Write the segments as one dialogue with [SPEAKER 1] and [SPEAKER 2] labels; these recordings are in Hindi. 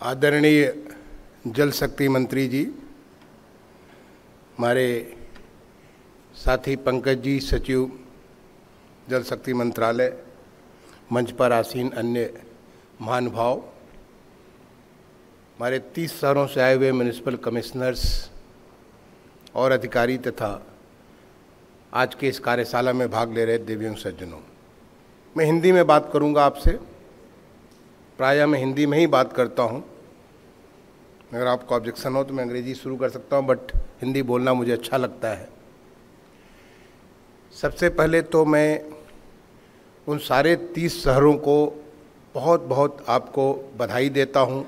[SPEAKER 1] आदरणीय जल शक्ति मंत्री जी, हमारे साथी पंकज जी, सचिव जल शक्ति मंत्रालय, मंच पर आसीन अन्य महानुभाव, हमारे 30 शहरों से आए हुए म्यूनिसिपल कमिश्नर्स और अधिकारी तथा आज के इस कार्यशाला में भाग ले रहे दिव्यांग सज्जनों, मैं हिंदी में बात करूंगा आपसे। प्रायः मैं हिंदी में ही बात करता हूं। अगर आपको ऑब्जेक्शन हो तो मैं अंग्रेजी शुरू कर सकता हूं, बट हिंदी बोलना मुझे अच्छा लगता है। सबसे पहले तो मैं उन सारे 30 शहरों को बहुत बहुत आपको बधाई देता हूं,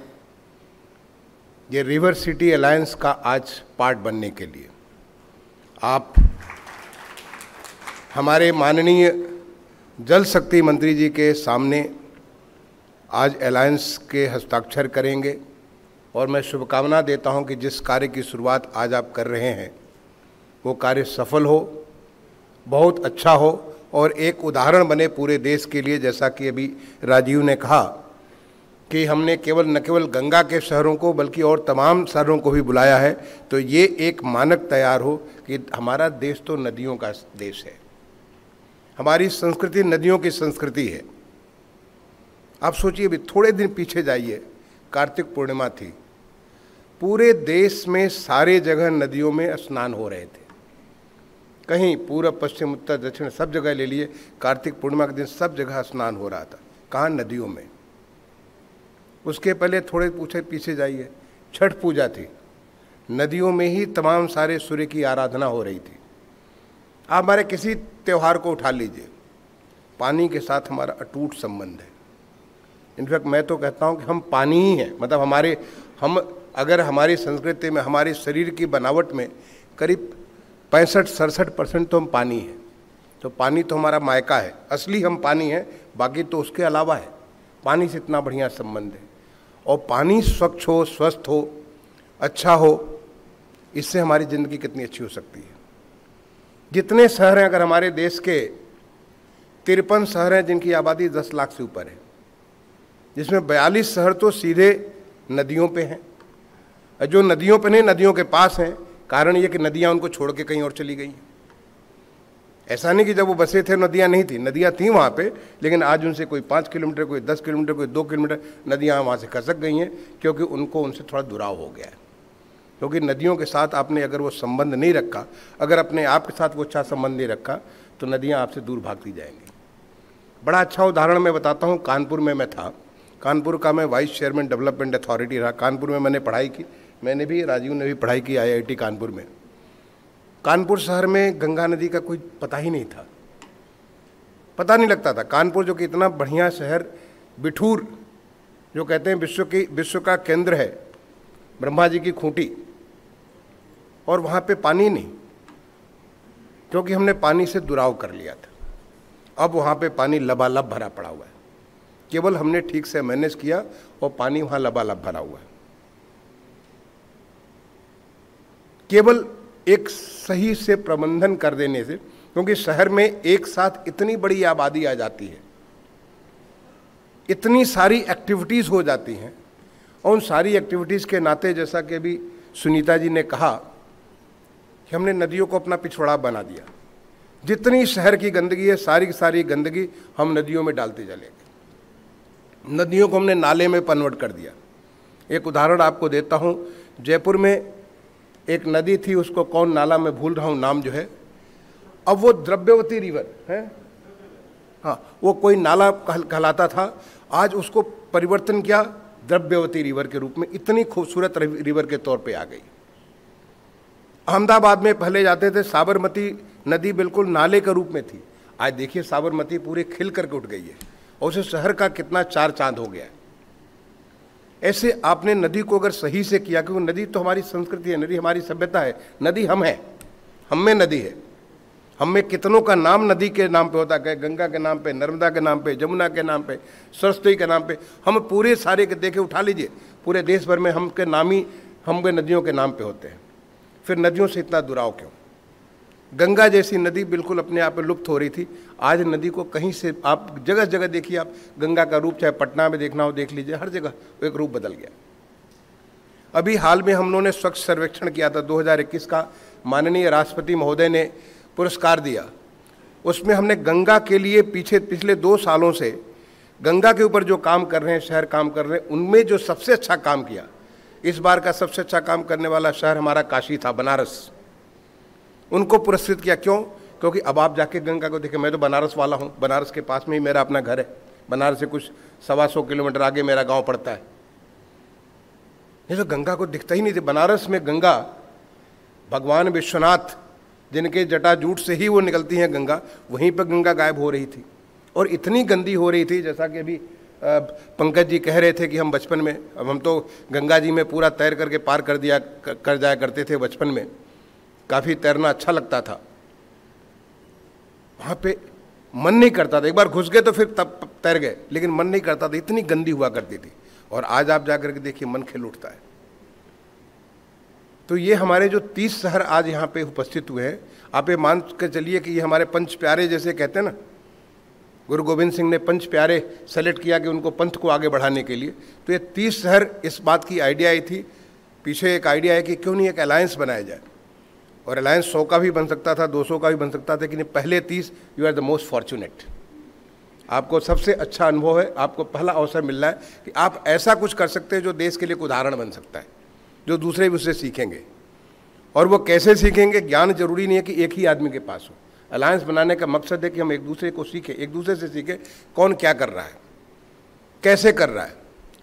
[SPEAKER 1] ये रिवर सिटी अलायंस का आज पार्ट बनने के लिए। आप हमारे माननीय जल शक्ति मंत्री जी के सामने आज अलायंस के हस्ताक्षर करेंगे और मैं शुभकामना देता हूं कि जिस कार्य की शुरुआत आज आप कर रहे हैं वो कार्य सफल हो, बहुत अच्छा हो और एक उदाहरण बने पूरे देश के लिए। जैसा कि अभी राजीव ने कहा कि हमने न केवल गंगा के शहरों को बल्कि और तमाम शहरों को भी बुलाया है, तो ये एक मानक तैयार हो कि हमारा देश तो नदियों का देश है, हमारी संस्कृति नदियों की संस्कृति है। आप सोचिए, अभी थोड़े दिन पीछे जाइए, कार्तिक पूर्णिमा थी, पूरे देश में सारे जगह नदियों में स्नान हो रहे थे। कहीं पूर्व पश्चिम उत्तर दक्षिण सब जगह ले लिए, कार्तिक पूर्णिमा के दिन सब जगह स्नान हो रहा था। कहाँ? नदियों में। उसके पहले थोड़े पीछे जाइए, छठ पूजा थी, नदियों में ही तमाम सारे सूर्य की आराधना हो रही थी। आप हमारे किसी त्यौहार को उठा लीजिए, पानी के साथ हमारा अटूट संबंध है। इनफैक्ट मैं तो कहता हूँ कि हम पानी ही हैं। मतलब अगर हमारी संस्कृति में, हमारे शरीर की बनावट में करीब 65-67% तो हम पानी हैं। तो पानी तो हमारा मायका है, असली हम पानी हैं, बाकी तो उसके अलावा है। पानी से इतना बढ़िया संबंध है और पानी स्वच्छ हो, स्वस्थ हो, अच्छा हो, इससे हमारी ज़िंदगी कितनी अच्छी हो सकती है। जितने शहर हैं, अगर हमारे देश के 53 शहर हैं जिनकी आबादी 10 लाख से ऊपर है, जिसमें 42 शहर तो सीधे नदियों पे हैं, और जो नदियों पे नहीं, नदियों के पास हैं। कारण ये कि नदियाँ उनको छोड़ के कहीं और चली गई हैं। ऐसा नहीं कि जब वो बसे थे नदियाँ नहीं थी, नदियाँ थीं वहाँ पे, लेकिन आज उनसे कोई 5 किलोमीटर, कोई 10 किलोमीटर, कोई 2 किलोमीटर नदियाँ वहाँ से खसक गई हैं, क्योंकि उनको उनसे थोड़ा दुराव हो गया है। क्योंकि नदियों के साथ आपने अगर वो संबंध नहीं रखा, अगर अपने आप के साथ वो अच्छा संबंध नहीं रखा, तो नदियाँ आपसे दूर भागती जाएंगी। बड़ा अच्छा उदाहरण मैं बताता हूँ। कानपुर में मैं था, कानपुर का मैं वाइस चेयरमैन डेवलपमेंट अथॉरिटी रहा। कानपुर में मैंने पढ़ाई की, मैंने भी, राजीव ने भी पढ़ाई की IIT कानपुर में। कानपुर शहर में गंगा नदी का कोई पता ही नहीं था, पता नहीं लगता था। कानपुर जो कि इतना बढ़िया शहर, बिठूर जो कहते हैं विश्व का केंद्र है, ब्रह्मा जी की खूंटी, और वहाँ पे पानी नहीं, क्योंकि हमने पानी से दुराव कर लिया था। अब वहाँ पे पानी लबालब भरा पड़ा हुआ है, केवल हमने ठीक से मैनेज किया और पानी वहाँ लबालब भरा हुआ है। केवल एक सही से प्रबंधन कर देने से, क्योंकि शहर में एक साथ इतनी बड़ी आबादी आ जाती है, इतनी सारी एक्टिविटीज़ हो जाती हैं, और उन सारी एक्टिविटीज़ के नाते, जैसा कि अभी सुनीता जी ने कहा कि हमने नदियों को अपना पिछवाड़ा बना दिया। जितनी शहर की गंदगी है, सारी की सारी गंदगी हम नदियों में डालते चले गए। नदियों को हमने नाले में कन्वर्ट कर दिया। एक उदाहरण आपको देता हूँ। जयपुर में एक नदी थी, उसको कौन नाला, मैं भूल रहा हूँ नाम जो है, अब वो द्रव्यवती रिवर है, हाँ, वो कोई नाला कहलाता था, आज उसको परिवर्तन किया द्रव्यवती रिवर के रूप में। इतनी खूबसूरत रिवर के तौर पे आ गई। अहमदाबाद में पहले जाते थे, साबरमती नदी बिल्कुल नाले के रूप में थी, आज देखिए साबरमती पूरे खिल करके उठ गई है और उसे शहर का कितना चार चांद हो गया है। ऐसे आपने नदी को अगर सही से किया, क्योंकि नदी तो हमारी संस्कृति है, नदी हमारी सभ्यता है, नदी हम हैं, हम में नदी है। हम में कितनों का नाम नदी के नाम पे होता है, गंगा के नाम पे, नर्मदा के नाम पे, जमुना के नाम पे, सरस्वती के नाम पे। हम पूरे सारे के देखे उठा लीजिए, पूरे देश भर में हम के नाम ही हम नदियों के नाम पे होते हैं। फिर नदियों से इतना दुराव क्यों? गंगा जैसी नदी बिल्कुल अपने आप में लुप्त हो रही थी, आज नदी को कहीं से आप जगह जगह देखिए, आप गंगा का रूप चाहे पटना में देखना हो देख लीजिए, हर जगह एक रूप बदल गया। अभी हाल में हम लोगों ने स्वच्छ सर्वेक्षण किया था 2021 का, माननीय राष्ट्रपति महोदय ने पुरस्कार दिया। उसमें हमने गंगा के लिए पिछले 2 सालों से गंगा के ऊपर जो काम कर रहे हैं, शहर काम कर रहे हैं, उनमें जो सबसे अच्छा काम किया, इस बार का सबसे अच्छा काम करने वाला शहर हमारा काशी था, बनारस। उनको पुरस्कृत किया। क्यों? क्योंकि अब आप जाके गंगा को देखें। मैं तो बनारस वाला हूँ, बनारस के पास में ही मेरा अपना घर है, बनारस से कुछ 125 किलोमीटर आगे मेरा गांव पड़ता है। ये तो गंगा को दिखता ही नहीं थी। बनारस में गंगा, भगवान विश्वनाथ जिनके जटाजूट से ही वो निकलती हैं गंगा, वहीं पर गंगा गायब हो रही थी और इतनी गंदी हो रही थी। जैसा कि अभी पंकज जी कह रहे थे कि हम बचपन में, अब हम तो गंगा जी में पूरा तैर करके पार कर जाया करते थे बचपन में, काफ़ी तैरना अच्छा लगता था। वहाँ पे मन नहीं करता था, एक बार घुस गए तो फिर तब तैर गए, लेकिन मन नहीं करता था, इतनी गंदी हुआ करती थी। और आज आप जाकर के देखिए, मन खिल उठता है। तो ये हमारे जो 30 शहर आज यहाँ पे उपस्थित हुए हैं, आप ये मान कर चलिए कि ये हमारे पंच प्यारे जैसे कहते हैं ना, गुरु गोविंद सिंह ने पंच प्यारे सेलेक्ट किया कि उनको पंथ को आगे बढ़ाने के लिए। तो ये 30 शहर, इस बात की आइडिया आई थी, पीछे एक आइडिया है कि क्यों नहीं एक अलायंस बनाया जाए। और अलायंस 100 का भी बन सकता था, 200 का भी बन सकता था, लेकिन पहले 30, you are the most fortunate. आपको सबसे अच्छा अनुभव है, आपको पहला अवसर मिल रहा है कि आप ऐसा कुछ कर सकते हैं जो देश के लिए एक उदाहरण बन सकता है, जो दूसरे भी उससे सीखेंगे। और वो कैसे सीखेंगे? ज्ञान जरूरी नहीं है कि एक ही आदमी के पास हो। अलायंस बनाने का मकसद है कि हम एक दूसरे को सीखें, एक दूसरे से सीखें कौन क्या कर रहा है, कैसे कर रहा है,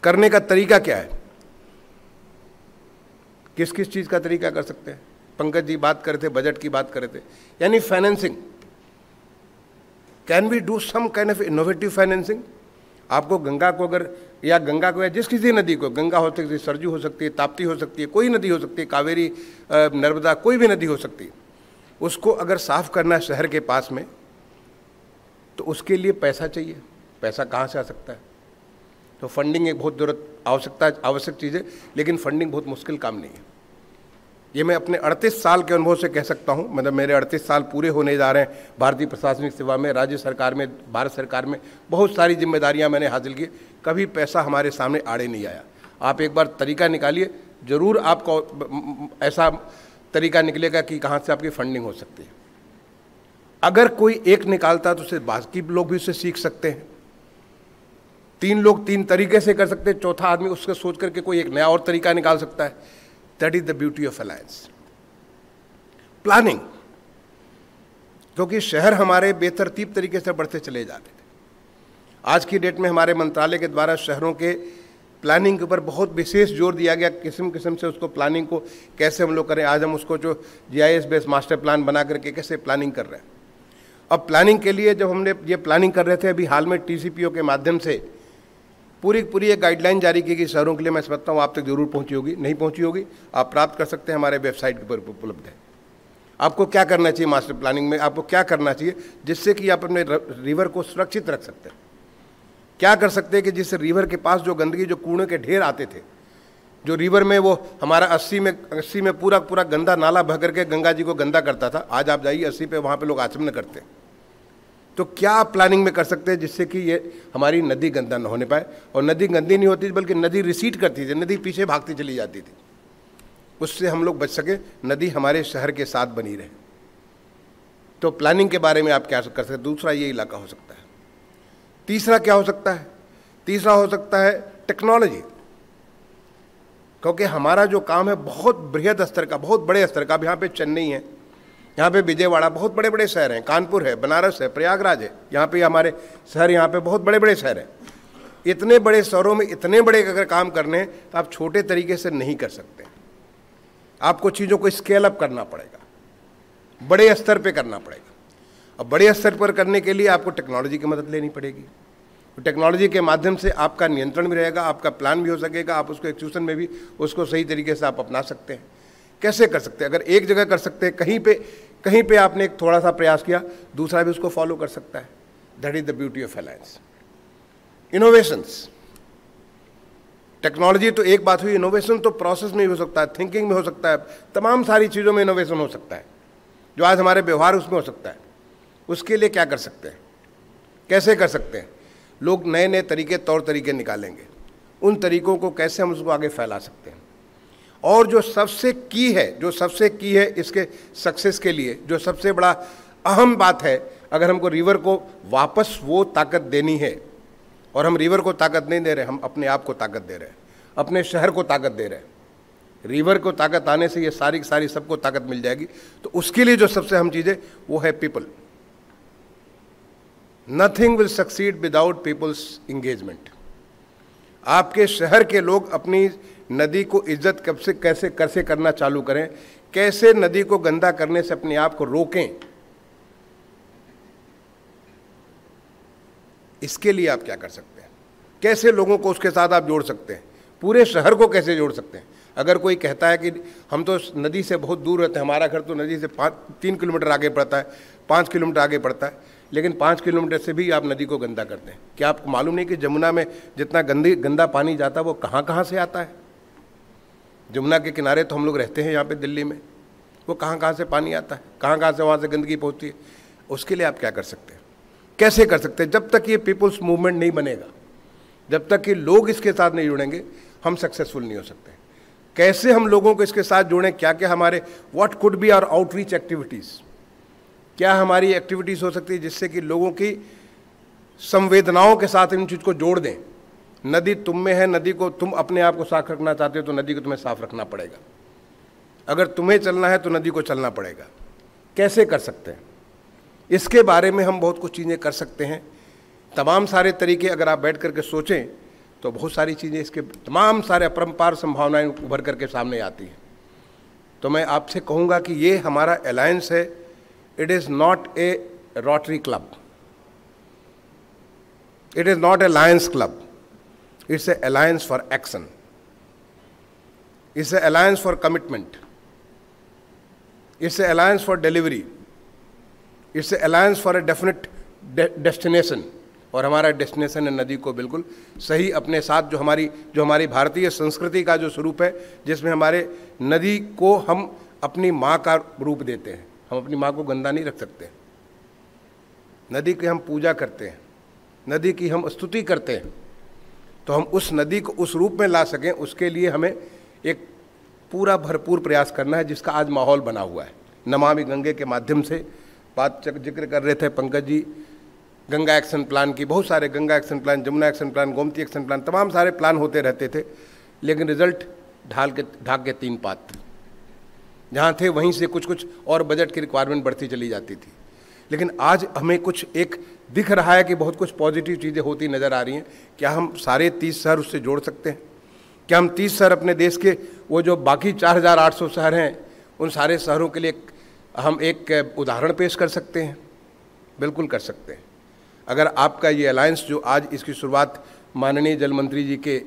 [SPEAKER 1] करने का तरीका क्या है, किस किस चीज़ का तरीका कर सकते हैं। पंकज जी बात कर रहे थे, बजट की बात कर रहे थे, यानी financing. Can we do some kind of innovative financing? आपको गंगा को अगर, या गंगा को, या जिस किसी नदी को, गंगा हो सकती है, सरजू हो सकती है, ताप्ती हो सकती है, कोई नदी हो सकती है, कावेरी, नर्मदा, कोई भी नदी हो सकती है, उसको अगर साफ करना है शहर के पास में, तो उसके लिए पैसा चाहिए। पैसा कहाँ से आ सकता है? तो फंडिंग एक बहुत आवश्यक चीज़ है, लेकिन फंडिंग बहुत मुश्किल काम नहीं है। ये मैं अपने 38 साल के अनुभव से कह सकता हूँ। मतलब मेरे 38 साल पूरे होने जा रहे हैं भारतीय प्रशासनिक सेवा में, राज्य सरकार में, भारत सरकार में बहुत सारी जिम्मेदारियाँ मैंने हासिल की। कभी पैसा हमारे सामने आड़े नहीं आया। आप एक बार तरीका निकालिए, ज़रूर आपको ऐसा तरीका निकलेगा कि कहाँ से आपकी फंडिंग हो सकती है। अगर कोई एक निकालता है तो उससे बाकी लोग भी उससे सीख सकते हैं। 3 लोग 3 तरीके से कर सकते हैं, चौथा आदमी उसका सोच करके कोई एक नया और तरीका निकाल सकता है। That is the beauty of alliance. Planning, क्योंकि शहर हमारे बेतरतीब तरीके से बढ़ते चले जाते थे। आज की डेट में हमारे मंत्रालय के द्वारा शहरों के प्लानिंग के ऊपर बहुत विशेष जोर दिया गया। किस्म किस्म से उसको प्लानिंग को कैसे हम लोग करें। आज हम उसको जो GIS बेस्ड मास्टर प्लान बना करके कैसे प्लानिंग कर रहे हैं। अब प्लानिंग के लिए जब हमने ये प्लानिंग कर रहे थे, अभी हाल में TCPO के माध्यम से पूरी एक गाइडलाइन जारी की गई शहरों के लिए। मैं समझता हूँ आप तक जरूर पहुँची होगी, नहीं पहुँची होगी आप प्राप्त कर सकते हैं, हमारे वेबसाइट पर उपलब्ध है। आपको क्या करना चाहिए मास्टर प्लानिंग में, आपको क्या करना चाहिए जिससे कि आप अपने रिवर को सुरक्षित रख सकते हैं। क्या कर सकते हैं कि जिस रिवर के पास जो गंदगी, जो कूड़े के ढेर आते थे, जो रिवर में वो हमारा 80 में पूरा गंदा नाला बह करके गंगा जी को गंदा करता था, आज आप जाइए 80 पे, वहाँ पे लोग आचमन करते हैं। तो क्या आप प्लानिंग में कर सकते हैं जिससे कि ये हमारी नदी गंदा न होने पाए। और नदी गंदी नहीं होती बल्कि नदी रिसीड करती थी, नदी पीछे भागती चली जाती थी, उससे हम लोग बच सके, नदी हमारे शहर के साथ बनी रहे। तो प्लानिंग के बारे में आप क्या कर सकते हैं। दूसरा ये इलाका हो सकता है। तीसरा क्या हो सकता है? तीसरा हो सकता है टेक्नोलॉजी, क्योंकि हमारा जो काम है बहुत बृहद स्तर का, बहुत बड़े स्तर का। अब यहाँ पे चेन्नई है, यहाँ पे विजयवाड़ा, बहुत बड़े बड़े शहर हैं, कानपुर है, बनारस है, प्रयागराज है, यहाँ पे हमारे शहर, यहाँ पे बहुत बड़े बड़े शहर हैं। इतने बड़े शहरों में इतने बड़े अगर काम करने हैं तो आप छोटे तरीके से नहीं कर सकते। आपको चीज़ों को स्केल अप करना पड़ेगा, बड़े स्तर पे करना पड़ेगा। अब बड़े स्तर पर करने के लिए आपको टेक्नोलॉजी की मदद लेनी पड़ेगी। तो टेक्नोलॉजी के माध्यम से आपका नियंत्रण भी रहेगा, आपका प्लान भी हो सकेगा, आप उसको एक्जीक्यूशन में भी उसको सही तरीके से आप अपना सकते हैं। कैसे कर सकते हैं? अगर एक जगह कर सकते हैं, कहीं पे आपने एक थोड़ा सा प्रयास किया, दूसरा भी उसको फॉलो कर सकता है। That is the beauty of alliance. Innovations, technology तो एक बात हुई, इनोवेशन तो प्रोसेस में भी हो सकता है, थिंकिंग में हो सकता है, तमाम सारी चीज़ों में इनोवेशन हो सकता है, जो आज हमारे व्यवहार उसमें हो सकता है। उसके लिए क्या कर सकते हैं, कैसे कर सकते हैं? लोग नए नए तरीके, तौर तरीके निकालेंगे, उन तरीकों को कैसे हम उसको आगे फैला सकते हैं। और जो सबसे की है इसके सक्सेस के लिए, जो सबसे बड़ा अहम बात है, अगर हमको रिवर को वापस वो ताकत देनी है, और हम रिवर को ताकत नहीं दे रहे, हम अपने आप को ताकत दे रहे हैं, अपने शहर को ताकत दे रहे हैं। रिवर को ताकत आने से ये सारी की सारी सबको ताकत मिल जाएगी। तो उसके लिए जो सबसे अहम चीज़ है वो है people. Nothing will succeed without people's engagement. आपके शहर के लोग अपनी नदी को इज्जत कब से कैसे करना चालू करें, कैसे नदी को गंदा करने से अपने आप को रोकें, इसके लिए आप क्या कर सकते हैं, कैसे लोगों को उसके साथ आप जोड़ सकते हैं, पूरे शहर को कैसे जोड़ सकते हैं। अगर कोई कहता है कि हम तो नदी से बहुत दूर रहते हैं, हमारा घर तो नदी से 3 किलोमीटर आगे पड़ता है, 5 किलोमीटर आगे पड़ता है, लेकिन 5 किलोमीटर से भी आप नदी को गंदा करते हैं। क्या आपको मालूम नहीं कि जमुना में जितना गंदा पानी जाता है वो कहाँ से आता है। जमुना के किनारे तो हम लोग रहते हैं यहाँ पे दिल्ली में, वो कहाँ से पानी आता है, कहाँ से वहाँ से गंदगी पहुँचती है। उसके लिए आप क्या कर सकते हैं, कैसे कर सकते हैं। जब तक ये पीपल्स मूवमेंट नहीं बनेगा, जब तक कि लोग इसके साथ नहीं जुड़ेंगे, हम सक्सेसफुल नहीं हो सकते। कैसे हम लोगों को इसके साथ जोड़ें, क्या क्या हमारे what could be our outreach activities, क्या हमारी एक्टिविटीज़ हो सकती है जिससे कि लोगों की संवेदनाओं के साथ इन चीज़ को जोड़ दें। नदी तुम में है, नदी को तुम अपने आप को साफ रखना चाहते हो तो नदी को तुम्हें साफ रखना पड़ेगा। अगर तुम्हें चलना है तो नदी को चलना पड़ेगा। कैसे कर सकते हैं, इसके बारे में हम बहुत कुछ चीज़ें कर सकते हैं। तमाम सारे तरीके अगर आप बैठ करके सोचें तो बहुत सारी चीज़ें, इसके तमाम सारे अपरंपार संभावनाएं उभर करके सामने आती हैं। तो मैं आपसे कहूँगा कि ये हमारा अलायंस है, it is not a rotary club, it is not a Lions club, it's a alliance for action, it's a alliance for commitment, it's a alliance for delivery, it's a alliance for a definite destination. और हमारा डेस्टिनेशन है नदी को बिल्कुल सही अपने साथ, जो हमारी भारतीय संस्कृति का जो स्वरूप है, जिसमें हमारे नदी को हम अपनी माँ का रूप देते हैं। हम अपनी माँ को गंदा नहीं रख सकते, नदी की हम पूजा करते हैं, नदी की हम स्तुति करते हैं। तो हम उस नदी को उस रूप में ला सकें, उसके लिए हमें एक पूरा भरपूर प्रयास करना है, जिसका आज माहौल बना हुआ है। नमामि गंगे के माध्यम से बात जिक्र कर रहे थे पंकज जी, गंगा एक्शन प्लान की, बहुत सारे Ganga action plan, Jamuna action plan, Gomti action plan, तमाम सारे प्लान होते रहते थे, लेकिन रिजल्ट ढाक के 3 पात। जहाँ थे वहीं से कुछ और बजट की रिक्वायरमेंट बढ़ती चली जाती थी। लेकिन आज हमें कुछ एक दिख रहा है कि बहुत कुछ पॉजिटिव चीज़ें होती नज़र आ रही हैं। क्या हम सारे 30 शहर उससे जोड़ सकते हैं? क्या हम 30 शहर अपने देश के वो जो बाकी 4800 शहर हैं, उन सारे शहरों के लिए हम एक उदाहरण पेश कर सकते हैं? बिल्कुल कर सकते हैं। अगर आपका ये अलायंस जो आज इसकी शुरुआत माननीय जल मंत्री जी के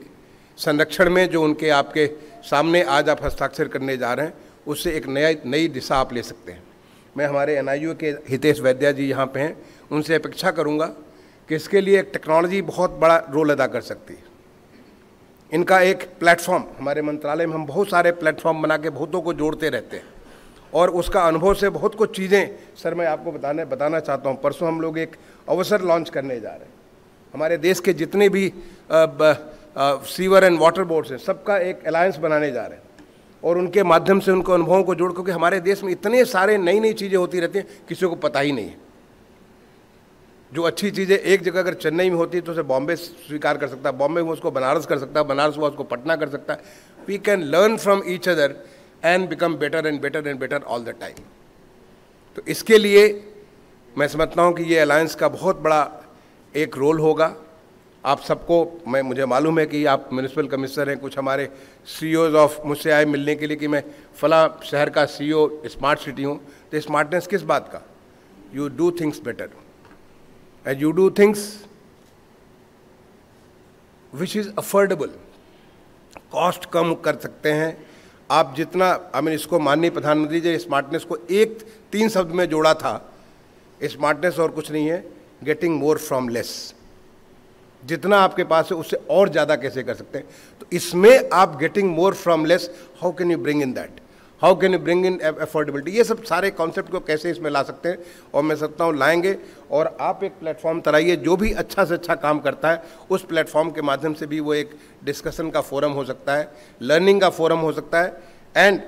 [SPEAKER 1] संरक्षण में जो उनके आपके सामने आज आप हस्ताक्षर करने जा रहे हैं, उससे एक नई दिशा आप ले सकते हैं। मैं हमारे NIU के हितेश वैद्या जी यहाँ पे हैं, उनसे अपेक्षा करूँगा कि इसके लिए टेक्नोलॉजी बहुत बड़ा रोल अदा कर सकती है। इनका एक प्लेटफॉर्म, हमारे मंत्रालय में हम बहुत सारे प्लेटफॉर्म बना के बहुतों को जोड़ते रहते हैं, और उसका अनुभव से बहुत कुछ चीज़ें सर मैं आपको बताना चाहता हूँ। परसों हम लोग एक अवसर लॉन्च करने जा रहे हैं। हमारे देश के जितने भी सीवर एंड वाटर बोर्ड्स हैं, सबका एक अलायंस बनाने जा रहे हैं, और उनके माध्यम से उनको अनुभवों को जोड़, क्योंकि हमारे देश में इतने सारे नई चीज़ें होती रहती हैं, किसी को पता ही नहीं है। जो अच्छी चीज़ें एक जगह अगर चेन्नई में होती है तो उसे बॉम्बे स्वीकार कर सकता है, बॉम्बे में उसको बनारस कर सकता है, बनारस हुआ उसको पटना कर सकता है। We can learn from each other and become better and better and better all the time. तो इसके लिए मैं समझता हूँ कि ये अलायंस का बहुत बड़ा एक रोल होगा। आप सबको मुझे मालूम है कि आप म्यूनिसिपल कमिश्नर हैं, कुछ हमारे CEOs ऑफ मुझसे आए मिलने के लिए कि मैं फला शहर का CEO स्मार्ट सिटी हूँ। तो स्मार्टनेस किस बात का? You do things better and you do things which is affordable. Cost कम कर सकते हैं आप जितना, इसको माननीय प्रधानमंत्री जी स्मार्टनेस को 3 शब्द में जोड़ा था। स्मार्टनेस और कुछ नहीं है, गेटिंग मोर फ्रॉम लेस। जितना आपके पास है उससे और ज़्यादा कैसे कर सकते हैं। तो इसमें आप getting more from less, how can you bring in that, how can you bring in affordability, ये सब सारे कॉन्सेप्ट को कैसे इसमें ला सकते हैं, और मैं समझता हूँ लाएंगे। और आप एक प्लेटफॉर्म तराइए, जो भी अच्छा से अच्छा काम करता है उस प्लेटफॉर्म के माध्यम से भी वो एक डिस्कशन का फोरम हो सकता है, लर्निंग का फोरम हो सकता है, एंड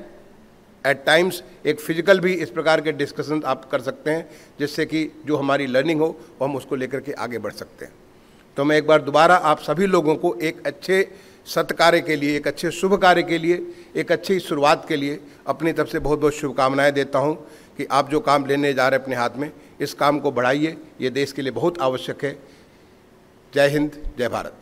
[SPEAKER 1] एट टाइम्स एक फिजिकल भी इस प्रकार के डिस्कशन आप कर सकते हैं, जिससे कि जो हमारी लर्निंग हो वो हम उसको लेकर के आगे बढ़ सकते हैं। तो मैं एक बार दोबारा आप सभी लोगों को एक अच्छे सत्कार्य के लिए, एक अच्छे शुभ कार्य के लिए, एक अच्छी शुरुआत के लिए अपनी तरफ से बहुत बहुत शुभकामनाएं देता हूं कि आप जो काम लेने जा रहे हैं अपने हाथ में, इस काम को बढ़ाइए, ये देश के लिए बहुत आवश्यक है। जय हिंद, जय भारत।